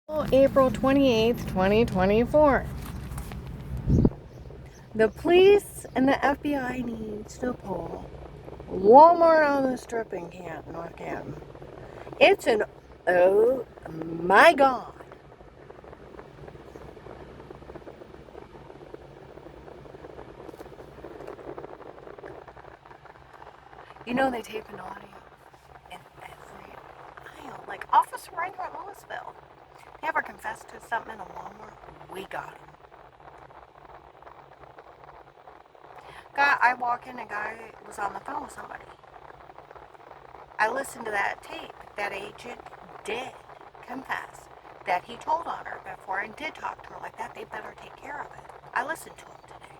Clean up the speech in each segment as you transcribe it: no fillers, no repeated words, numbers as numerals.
April 28th, 2024. The police and the FBI needs to pull Walmart on the strip in North Canton. It's an oh my god. You know they tape an audio in every aisle. Like Officer Riker in Louisville. They ever confessed to something in a Walmart? We got him. I walk in, a guy was on the phone with somebody. I listened to that tape. That agent did confess that he told on her before and did talk to her like that. They better take care of it. I listened to him today.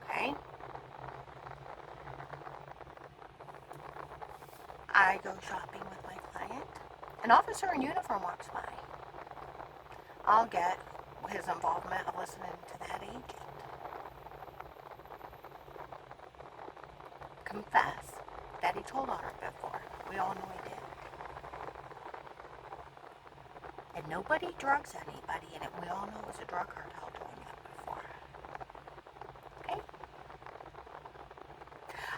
Okay? I go shopping with my client. An officer in uniform walks by. I'll get his involvement of listening to that agent confess that he told on her before. We all know he did. And nobody drugs anybody in it. We all know it was a drug cartel doing it before. Okay?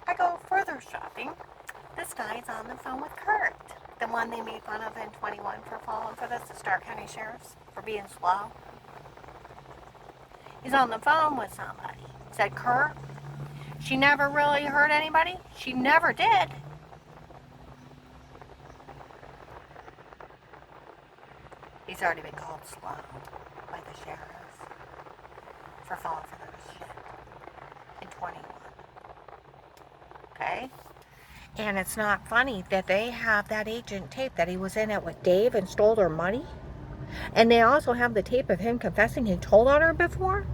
I go further shopping. This guy's on the phone with Kurt. The one they made fun of in 21 for falling for this, the Stark County Sheriffs, for being slow. He's on the phone with somebody. Said, Kurt, she never really hurt anybody. She never did. He's already been called slow by the sheriffs for falling for this shit in 21. Okay? And it's not funny that they have that agent tape that he was in it with Dave and stole their money. And they also have the tape of him confessing he told on her before.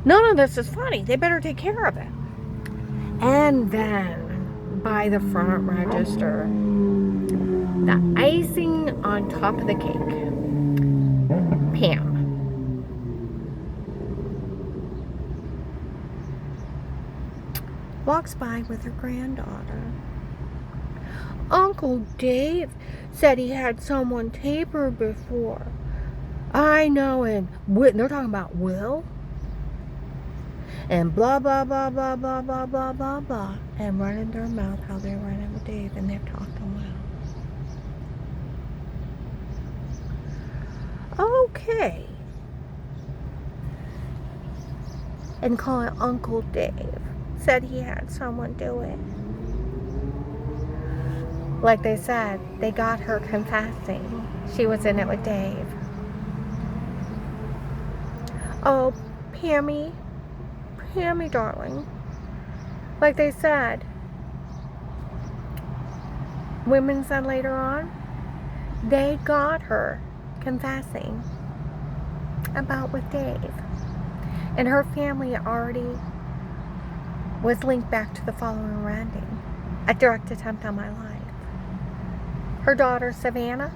None of this is funny. They better take care of it. And then, by the front register, the icing on top of the cake. Pam. Walks by with her granddaughter. Uncle Dave said he had someone tape her before. I know, and they're talking about Will. And blah, blah, blah, blah, blah, blah, blah, blah, blah. And running their mouth how they're running with Dave, and they've talked to Will. Okay. And call it Uncle Dave. Said he had someone do it. Like they said, they got her confessing. She was in it with Dave. Oh, Pammy, darling. Like they said, women said later on, they got her confessing about with Dave. And her family already was linked back to the following ending. A direct attempt on my life. Her daughter, Savannah,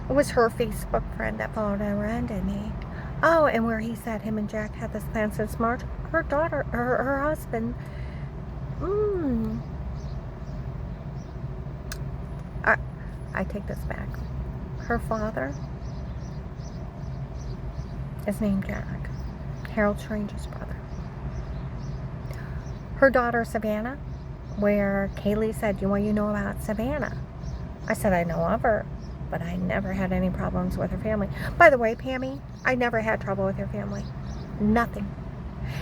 it was her Facebook friend that followed around me. Oh, and where he said him and Jack had this plan since March. Her daughter, her husband, I take this back. Her father is named Jack, Harold Strange's brother. Her daughter, Savannah, where Kaylee said, what you know about Savannah? I said, I know of her, but I never had any problems with her family. By the way, Pammy, I never had trouble with her family. Nothing.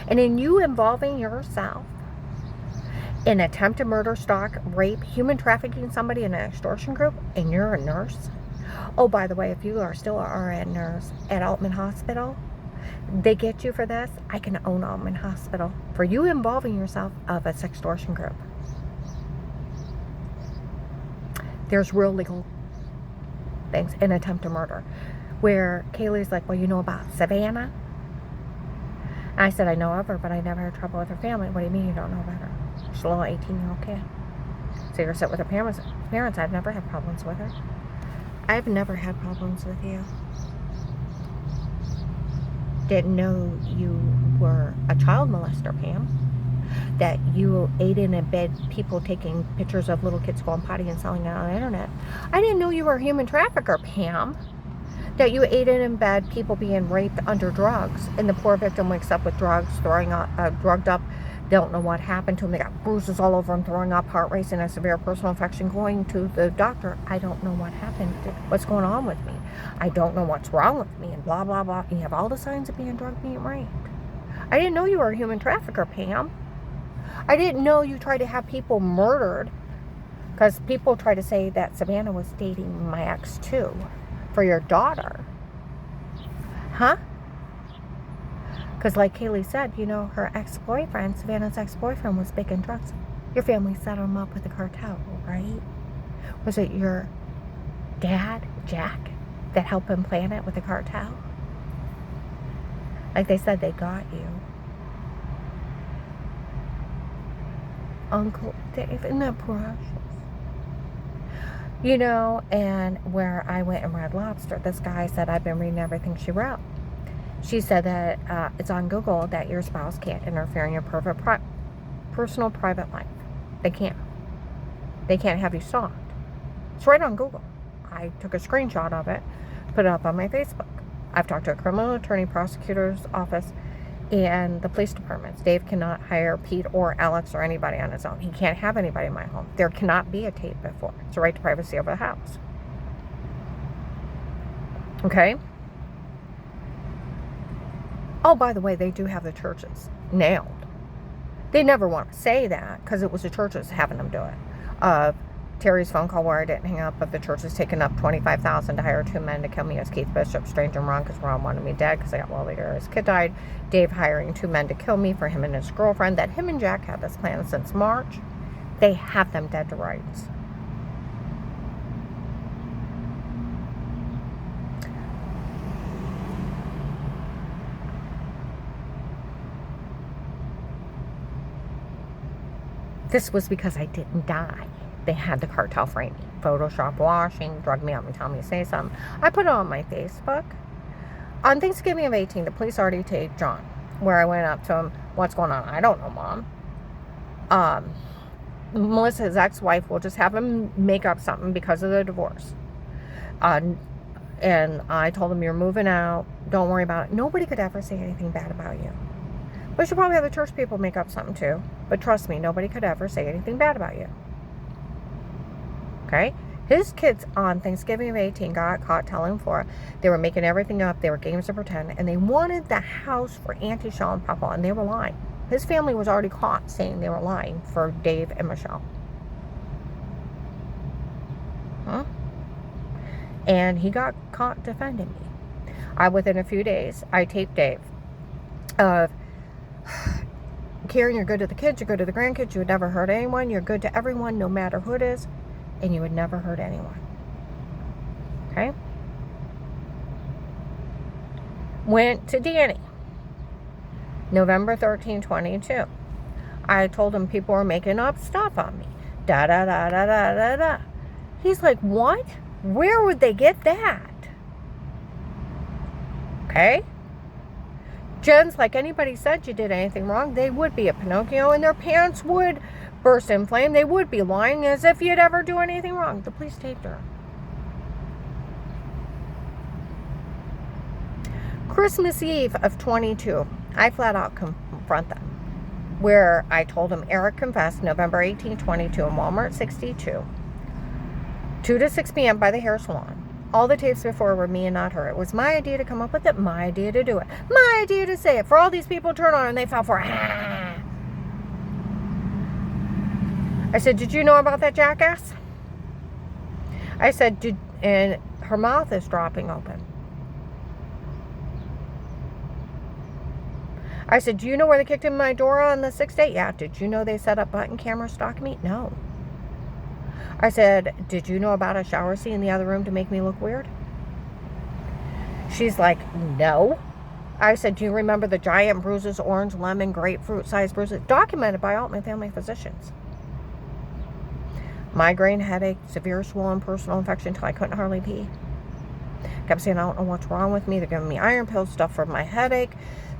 And in you involving yourself in attempted murder, stalk, rape, human trafficking somebody in an extortion group, and you're a nurse. Oh, by the way, if you are still an RN nurse at Altman Hospital, they get you for this, I can own Altman Hospital for you involving yourself of a sextortion group. There's real legal things in attempt to murder. Where Kaylee's like, well, you know about Savannah? And I said, I know of her, but I never had trouble with her family. What do you mean you don't know about her? She's a little 18-year-old kid. So you're set with her parents. I've never had problems with her. I've never had problems with you. Didn't know you were a child molester, Pam. That you aided and abetted people taking pictures of little kids going potty and selling it on the internet. I didn't know you were a human trafficker, Pam. that you aided in bed people being raped under drugs, and the poor victim wakes up with drugs, throwing up, drugged up, don't know what happened to them. They got bruises all over them, throwing up, heart racing, a severe personal infection, going to the doctor. I don't know what happened. What's going on with me? I don't know what's wrong with me, and blah, blah, blah. You have all the signs of being drugged, being raped. I didn't know you were a human trafficker, Pam. I didn't know you tried to have people murdered, because people try to say that Savannah was dating my ex too, for your daughter. Huh? Because like Kaylee said, you know, her ex-boyfriend, Savannah's ex-boyfriend, was big in drugs. Your family set him up with the cartel, right? Was it your dad, Jack, that helped him plan it with the cartel? Like they said, they got you. Uncle Dave, isn't that precious? You know, and where I went and read Lobster, this guy said, I've been reading everything she wrote. She said that it's on Google that your spouse can't interfere in your personal private life. They can't. They can't have you stalked. It's right on Google. I took a screenshot of it, put it up on my Facebook. I've talked to a criminal attorney, prosecutor's office, and the police departments. Dave cannot hire Pete or Alex or anybody on his own. He can't have anybody in my home. There cannot be a tape before. It's a right to privacy of the house. Okay? Oh, by the way, they do have the churches nailed. They never want to say that because it was the churches having them do it. Terry's phone call where I didn't hang up, but the church has taken up $25,000 to hire 2 men to kill me as Keith Bishop, strange and wrong, because Ron wanted me dead because I got well later. His kid died. Dave hiring 2 men to kill me for him and his girlfriend. That him and Jack had this plan since March. They have them dead to rights. This was because I didn't die. They had the cartel frame me. Photoshop washing, drug me up and tell me to say something. I put it on my Facebook. On Thanksgiving of 18, the police already taped John, where I went up to him, what's going on? I don't know, Mom. Melissa, his ex-wife, will just have him make up something because of the divorce. And I told him, you're moving out. Don't worry about it. Nobody could ever say anything bad about you. We should probably have the church people make up something too. But trust me, nobody could ever say anything bad about you. Okay? His kids on Thanksgiving of 18 got caught telling Flora they were making everything up. They were games of pretend. And they wanted the house for Auntie Shaw and Papa. And they were lying. His family was already caught saying they were lying for Dave and Michelle. Huh? And he got caught defending me. Within a few days, I taped Dave. Karen, you're good to the kids, you're good to the grandkids, you would never hurt anyone, you're good to everyone, no matter who it is, and you would never hurt anyone. Okay? Went to Danny. November 13, 22. I told him people were making up stuff on me. Da da da da da da da. He's like, what? Where would they get that? Okay? Jen's like, anybody said you did anything wrong, they would be a Pinocchio and their pants would burst in flame. They would be lying as if you'd ever do anything wrong. The police taped her. Christmas Eve of 22, I flat out confront them. Where I told him Eric confessed November 18, 22 in Walmart 62. 2 to 6 p.m. by the hair salon. All the tapes before were me and not her. It was my idea to come up with it, my idea to do it, my idea to say it. For all these people to turn on and they fell for it. I said, did you know about that jackass? I said, and her mouth is dropping open. I said, do you know where they kicked in my door on the 6th day? Yeah. Did you know they set up button cameras stalking me? No. I said, did you know about a shower scene in the other room to make me look weird? She's like, no. I said, do you remember the giant bruises, orange, lemon, grapefruit-sized bruises? Documented by all my family physicians. Migraine, headache, severe swollen personal infection until I couldn't hardly pee. Kept saying, I don't know what's wrong with me. They're giving me iron pills, stuff for my headache,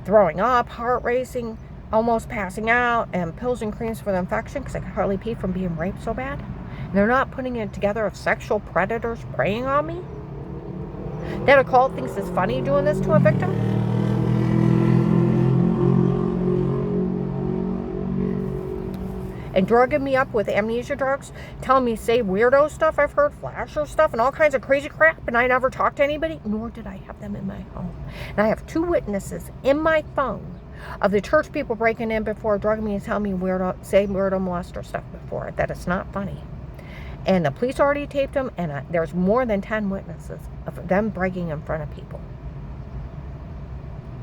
throwing up, heart racing, almost passing out, and pills and creams for the infection because I could hardly pee from being raped so bad. They're not putting it together of sexual predators preying on me. That occult thinks it's funny doing this to a victim? And drugging me up with amnesia drugs, telling me say weirdo stuff I've heard, flasher stuff, and all kinds of crazy crap, and I never talked to anybody, nor did I have them in my home. And I have 2 witnesses in my phone of the church people breaking in before, drugging me and telling me say weirdo molester stuff before, that it's not funny. And the police already taped them, and there's more than 10 witnesses of them breaking in front of people.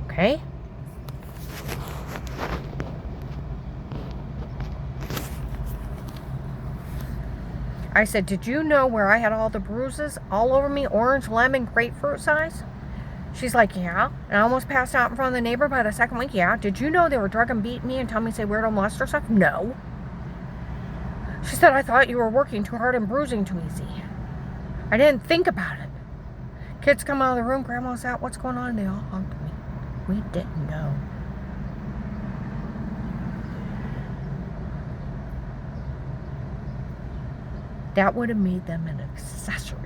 Okay? I said, did you know where I had all the bruises all over me, orange, lemon, grapefruit size? She's like, yeah. And I almost passed out in front of the neighbor by the second week. Yeah. Did you know they were drugging, beating me and telling me to say weirdo molester stuff? No. She said, I thought you were working too hard and bruising too easy. I didn't think about it. Kids come out of the room, grandma's out, what's going on? And they all hugged me. We didn't know. That would have made them an accessory.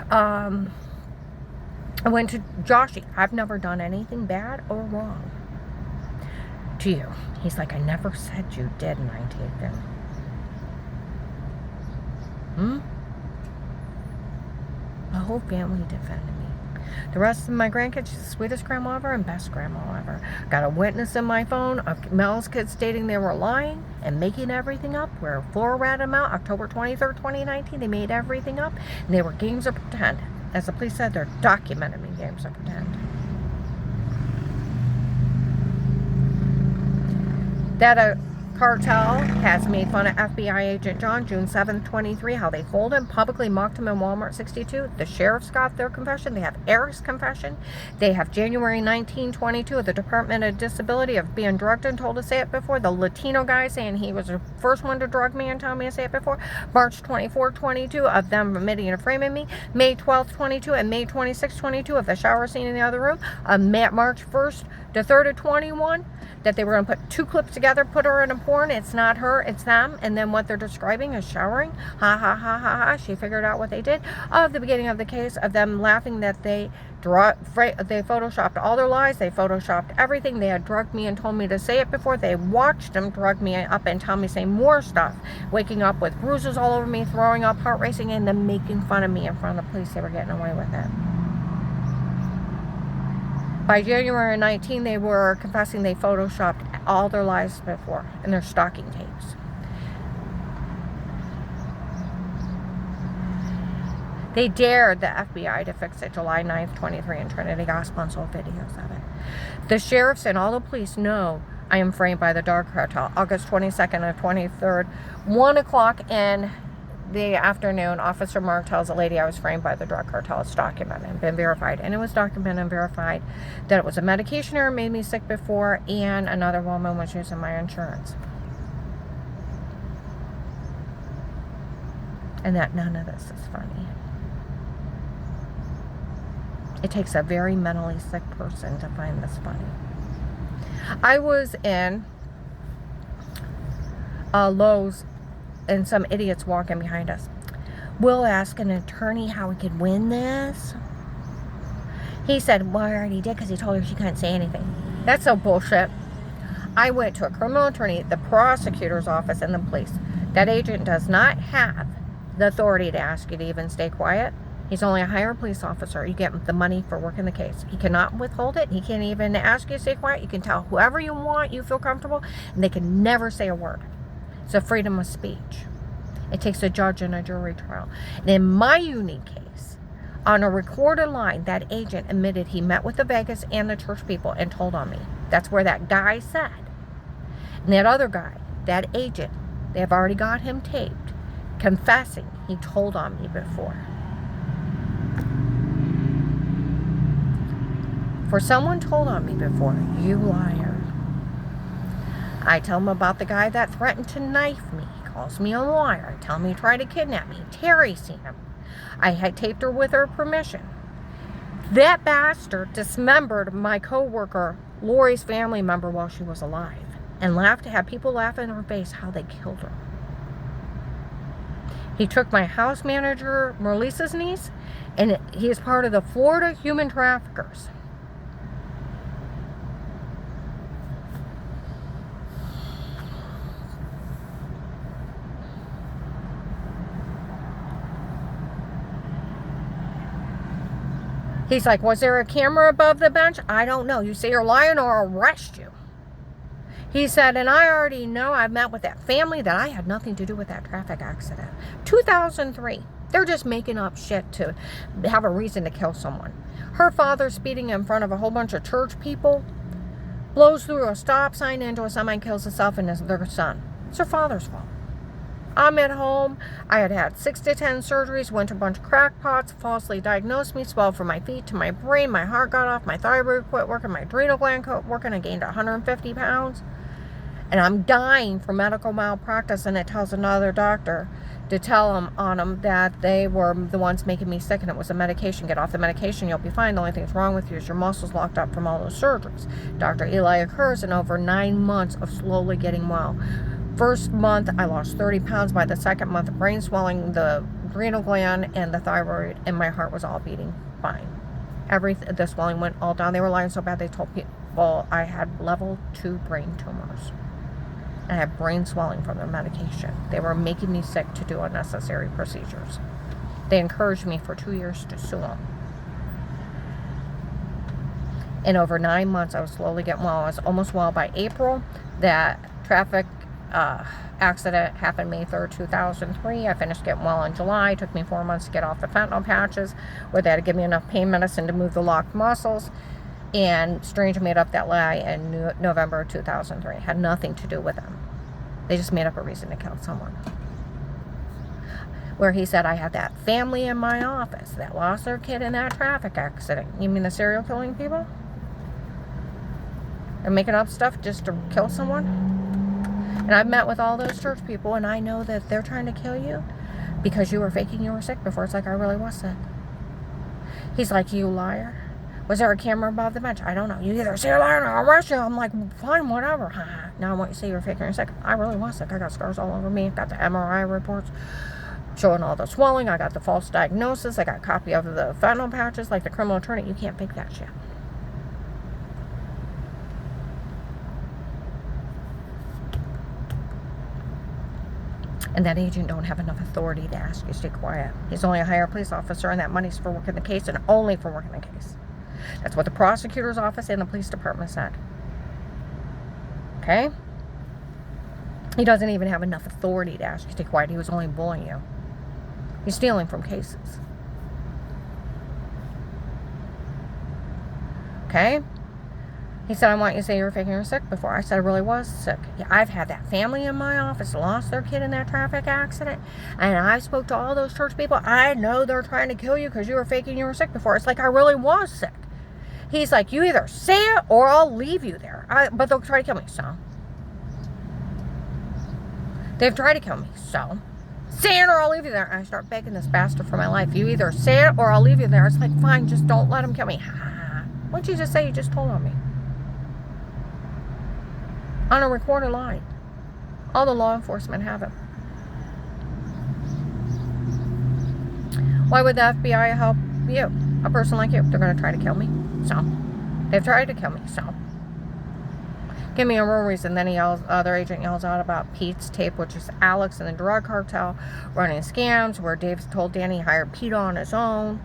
I went to Joshy. I've never done anything bad or wrong to you. He's like, I never said you did, and I did. My whole family defended me. The rest of my grandkids, she's the sweetest grandma ever and best grandma ever. Got a witness in my phone of Mel's kids stating they were lying and making everything up. Where Flora ratted them out October 23rd, 2019. They made everything up, and they were games of pretend. As the police said, they're documenting games of pretend. That cartel has made fun of FBI agent John, June 7th, 23, how they fooled him, publicly mocked him in Walmart 62. The sheriff's got their confession. They have Eric's confession. They have January 19, 22 of the Department of Disability of being drugged and told to say it before. The Latino guy saying he was the first one to drug me and tell me to say it before. March 24, 22 of them admitting and framing me. May 12, 22 and May 26, 22 of the shower scene in the other room. March 1st to 3rd of 21. That they were going to put 2 clips together, put her in a porn. It's not her, it's them. And then what they're describing is showering. Ha ha ha ha ha. She figured out what they did. Of the beginning of the case, of them laughing that they photoshopped all their lies. They photoshopped everything. They had drugged me and told me to say it before. They watched them drug me up and tell me to say more stuff. Waking up with bruises all over me, throwing up, heart racing, and then making fun of me in front of the police. They were getting away with it. By January 19, they were confessing they photoshopped all their lies before in their stocking tapes. They dared the FBI to fix it July 9th, 23 in Trinity Gospel and sold videos of it. The sheriffs and all the police know I am framed by the Drug Cartel. August 22nd and 23rd, 1 o'clock in the afternoon, Officer Mark tells a lady I was framed by the Drug Cartel. It's documented and been verified. And it was documented and verified that it was a medication error, made me sick before, and another woman was using my insurance. And that none of this is funny. It takes a very mentally sick person to find this funny. I was in Lowe's, and some idiots walking behind us. We'll ask an attorney how we could win this. He said, well, I already did because he told her she couldn't say anything. That's so bullshit. I went to a criminal attorney, the prosecutor's office, and the police. That agent does not have the authority to ask you to even stay quiet. He's only a higher police officer. You get the money for working the case. He cannot withhold it. He can't even ask you to stay quiet. You can tell whoever you want, you feel comfortable, and they can never say a word. It's a freedom of speech. It takes a judge and a jury trial. And in my unique case, on a recorded line, that agent admitted he met with the Vegas and the church people and told on me. That's where that guy said. And that other guy, that agent, they have already got him taped, confessing he told on me before. For someone told on me before, you liar. I tell him about the guy that threatened to knife me. He calls me a liar. I tell him he tried to kidnap me. Terry seen him. I had taped her with her permission. That bastard dismembered my co-worker, Lori's family member, while she was alive. And laughed to have people laugh in her face how they killed her. He took my house manager, Merlisa's niece, and he is part of the Florida Human Traffickers. He's like, was there a camera above the bench? I don't know. You say you're lying or I'll arrest you. He said, and I already know, I've met with that family, that I had nothing to do with that traffic accident. 2003. They're just making up shit to have a reason to kill someone. Her father speeding in front of a whole bunch of church people, blows through a stop sign into a semi, kills himself and their son. It's her father's fault. I'm at home. I had had 6 to 10 surgeries, went to a bunch of crackpots, falsely diagnosed me, swelled from my feet to my brain, my heart got off, my thyroid quit working, my adrenal gland quit working, I gained 150 pounds. And I'm dying for medical malpractice, and it tells another doctor to tell them on them that they were the ones making me sick and it was a medication. Get off the medication, you'll be fine. The only thing that's wrong with you is your muscles locked up from all those surgeries. Dr. Eli occurs in over 9 months of slowly getting well. First month, I lost 30 pounds. By the second month, the brain swelling, the adrenal gland, and the thyroid, and my heart was all beating fine. The swelling went all down. They were lying so bad, they told people I had level 2 brain tumors. I had brain swelling from their medication. They were making me sick to do unnecessary procedures. They encouraged me for 2 years to sue them. In over 9 months, I was slowly getting well. I was almost well by April. That traffic accident happened May 3rd, 2003. I finished getting well in July. It took me 4 months to get off the fentanyl patches, where they had to give me enough pain medicine to move the locked muscles. And Strange made up that lie in November 2003. It had nothing to do with them. They just made up a reason to kill someone. Where he said, I had that family in my office that lost their kid in that traffic accident. You mean the serial killing people? They're making up stuff just to kill someone? And I've met with all those church people, and I know that they're trying to kill you because you were faking you were sick before. It's like, I really was sick. He's like, you liar. Was there a camera above the bench? I don't know. You either say you're lying or I'll arrest you. I'm like, fine, whatever. Now I want you to say you're faking you're sick. I really was sick. I got scars all over me. Got the MRI reports showing all the swelling. I got the false diagnosis. I got a copy of the fentanyl patches, like the criminal attorney. You can't fake that shit. And that agent don't have enough authority to ask you to stay quiet. He's only a higher police officer, and that money's for working the case, and only for working the case. That's what the prosecutor's office and the police department said. Okay? He doesn't even have enough authority to ask you to stay quiet. He was only bullying you. He's stealing from cases. Okay? He said, I want you to say you were faking you were sick before. I said, I really was sick. Yeah, I've had that family in my office lost their kid in that traffic accident. And I spoke to all those church people. I know they're trying to kill you because you were faking you were sick before. It's like, I really was sick. He's like, you either say it or I'll leave you there. But they'll try to kill me, so. They've tried to kill me, so. Say it or I'll leave you there. And I start begging this bastard for my life. You either say it or I'll leave you there. It's like, fine, just don't let him kill me. Why don't you just say you just told on me? On a recorded line. All the law enforcement have it. Why would the FBI help you? A person like you. They're going to try to kill me. So. They've tried to kill me. So. Give me a real reason. Then other agent yells out about Pete's tape, which is Alex and the drug cartel running scams, where Dave told Danny he hired Pete on his own.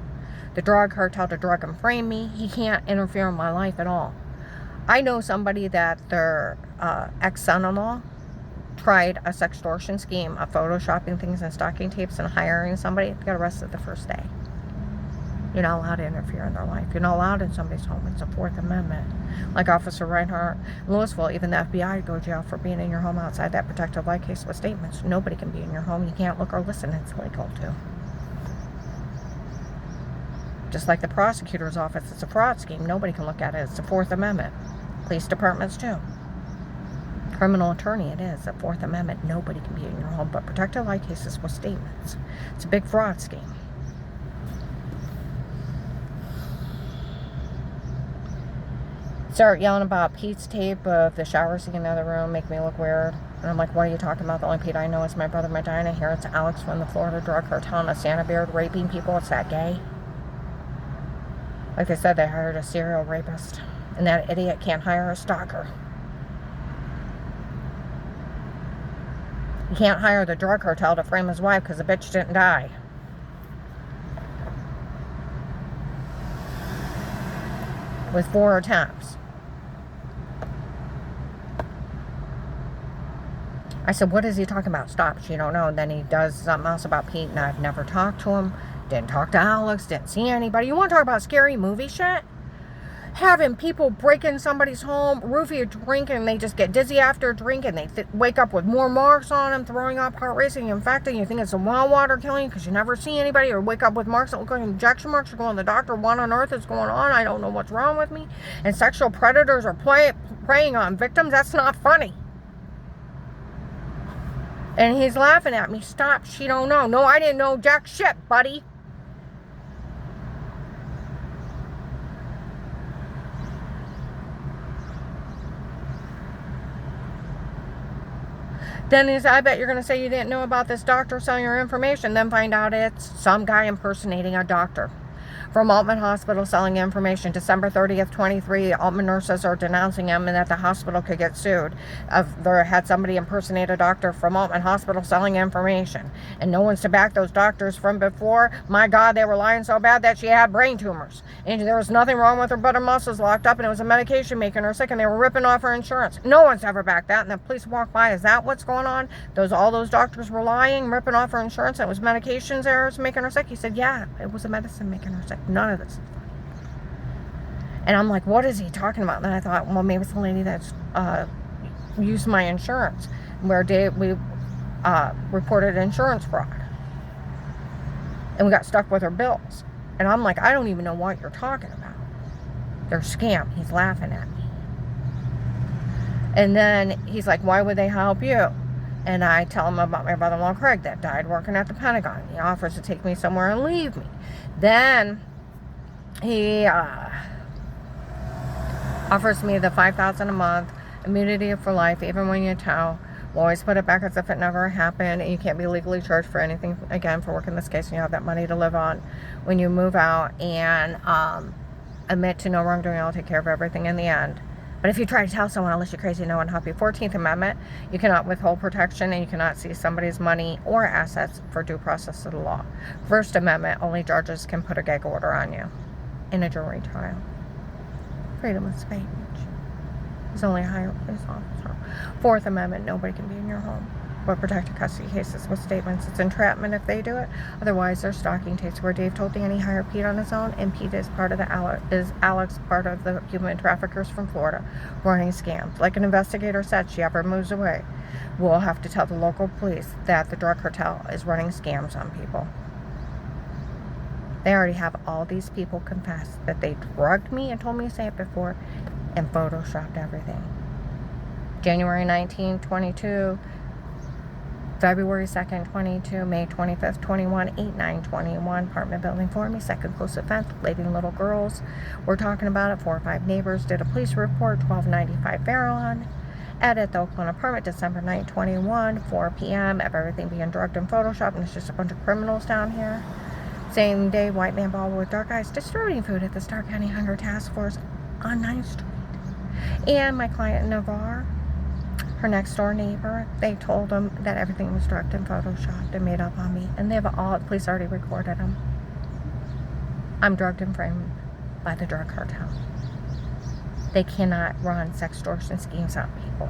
The drug cartel to drug and frame me. He can't interfere in my life at all. I know somebody that their ex-son-in-law tried a sextortion scheme of photoshopping things and stocking tapes and hiring somebody. They got arrested the first day. You're not allowed to interfere in their life. You're not allowed in somebody's home. It's a Fourth Amendment. Like Officer Reinhardt in Louisville, even the FBI would go to jail for being in your home outside that protective light case with statements. Nobody can be in your home. You can't look or listen. It's illegal to. Just like the prosecutor's office, it's a fraud scheme. Nobody can look at it. It's the Fourth Amendment. Police departments too. Criminal attorney, it is the Fourth Amendment. Nobody can be in your home, but protective light cases with statements. It's a big fraud scheme. start yelling about Pete's tape of the shower scene in the other room, make me look weird. And I'm like, what are you talking about? The only Pete I know is my brother Medina. Here it's Alex from the Florida drug cartel and a Santa Beard raping people. It's that gay. Like I said, they hired a serial rapist. And that idiot can't hire a stalker. He can't hire the drug cartel to frame his wife because the bitch didn't die. With 4 attempts. I said, what is he talking about? Stop, she don't know. And then he does something else about Pete, and I've never talked to him. Didn't talk to Alex, didn't see anybody. You want to talk about scary movie shit? Having people break in somebody's home, roofie a drink, and they just get dizzy after a drink, and they wake up with more marks on them, throwing up, heart racing, infecting. You think it's the well water killing because you never see anybody, or wake up with marks that look like injection marks. You're going to the doctor, what on earth is going on? I don't know what's wrong with me. And sexual predators are preying on victims. That's not funny. And he's laughing at me. Stop, she don't know. No, I didn't know jack shit, buddy. Then he said, I bet you're going to say you didn't know about this doctor selling your information. Then find out it's some guy impersonating a doctor from Altman Hospital selling information. December 30th, 23, Altman nurses are denouncing him and that the hospital could get sued. They had somebody impersonate a doctor from Altman Hospital selling information. And no one's to back those doctors from before. My God, they were lying so bad that she had brain tumors. And there was nothing wrong with her, but her muscles locked up, and it was a medication making her sick, and they were ripping off her insurance. No one's ever backed that, and the police walked by. Is that what's going on? All those doctors were lying, ripping off her insurance, and it was medications errors making her sick? He said, yeah, it was a medicine making her sick. None of this is funny. And I'm like, what is he talking about? And then I thought, well, maybe it's the lady that's used my insurance, where we reported insurance fraud. And we got stuck with her bills. And I'm like, I don't even know what you're talking about. They're a scam. He's laughing at me. And then he's like, why would they help you? And I tell him about my brother-in-law Craig that died working at the Pentagon. He offers to take me somewhere and leave me. Then he offers me the $5,000 a month, immunity for life, even when you tell. We'll always put it back as if it never happened. You can't be legally charged for anything, again, for working this case, and you have that money to live on when you move out, and admit to no wrongdoing. I'll take care of everything in the end. But if you try to tell someone, unless you're crazy, no one will help you. 14th Amendment, you cannot withhold protection, and you cannot seize somebody's money or assets for due process of the law. First Amendment, only judges can put a gag order on you in a jury trial. Freedom of speech. It's only a higher police officer. Fourth Amendment, nobody can be in your home. But protected custody cases with statements. It's entrapment if they do it. Otherwise, they're stalking tapes where Dave told Danny hire Pete on his own, and Pete is part of Alex part of the human traffickers from Florida running scams. Like an investigator said, she ever moves away, we'll have to tell the local police that the drug cartel is running scams on people. They already have all these people confess that they drugged me and told me to say it before, and photoshopped everything. January 19, 22, February 2nd, 22, May 25th, 21, 8/9/21, apartment building for me, second close offense, leaving little girls. We're talking about it. 4 or 5 neighbors did a police report, 1295 Farallon. At the Oakland apartment, December 9, 21, 4 p.m. of everything being drugged and photoshopped, and it's just a bunch of criminals down here. Same day, white man bald with dark eyes distributing food at the Starr County Hunger Task Force on 9th Street. And my client, Navarre, her next door neighbor, they told them that everything was drugged and photoshopped and made up on me. And the police already recorded them. I'm drugged and framed by the drug cartel. They cannot run sextortion schemes on people.